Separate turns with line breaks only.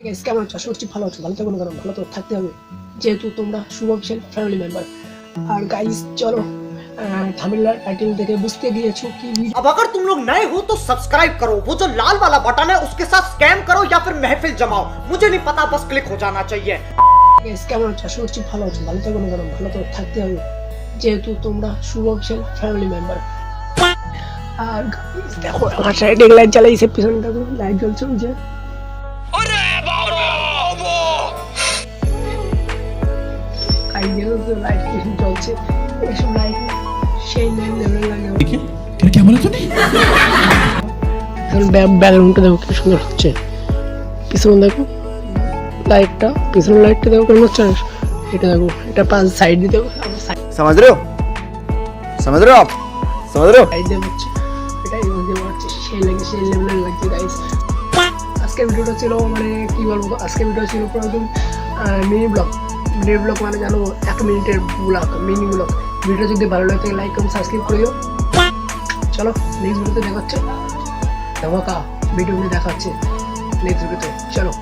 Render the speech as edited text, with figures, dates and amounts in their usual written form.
Guys কেমন আছো? আশা করছি ভালো আছো। ভালো থাকো না কারণ ভালো তো থাকতে হবে, যেহেতু তোমরা শুভবিশাল ফ্যামিলি মেম্বার। আর গাইস চলো থাম্বনেল टाइटल देखे बुझते গিয়েছো কি ভিডিও।
अब अगर तुम लोग नए हो तो सब्सक्राइब करो, वो जो लाल वाला बटन है उसके साथ स्कैम करो या फिर महफिल जमाओ, मुझे नहीं पता, बस क्लिक हो जाना चाहिए।
গাইস কেমন আছো? আশা করছি ভালো আছো। ভালো থাকো না কারণ ভালো তো থাকতে হবে, যেহেতু তোমরা শুভবিশাল ফ্যামিলি মেম্বার। আর গাইস দেখো আমার সাইডে লাইট জ্বালাইছে, পিছনে দেখো লাইট জ্বলছে ওই যে। গাইস দেখো লাইট কিছু জ্বলছে, এসব লাইট সেই লেভেল লাগে।
क्या बोला तूने?
ব্যাকগ্রাউন্ডটা দেখো কি সুন্দর হচ্ছে, পিছনে দেখো লাইটটা, পিছনে লাইটটা দেখো কেমন হচ্ছে। এটা দেখো, এটা পাঁচ সাইড দিতে হবে,
समझ रहे हो आप समझ रहे हो।
সাইড দিয়ে হচ্ছে, এটা ইউজ দিয়ে হচ্ছে, সেই লাগে সেই লেভেলের লাগছে গাইস। আজকের ভিডিওটা ছিল মানে কি বলবো, আজকের ভিডিও ছিল প্রথম মিনি ব্লগ মানে জানো 1 মিনিটের ব্লগ, মিনি ব্লগ। ভিডিও যদি ভালো লাগে তাহলে লাইক কমেন্ট সাবস্ক্রাইব করে দিও। চলো নেক্সট ভিডিওতে দেখা হচ্ছে, ধামাকা ভিডিও দেখা হচ্ছে নেক্সট ভিডিওতে। চলো।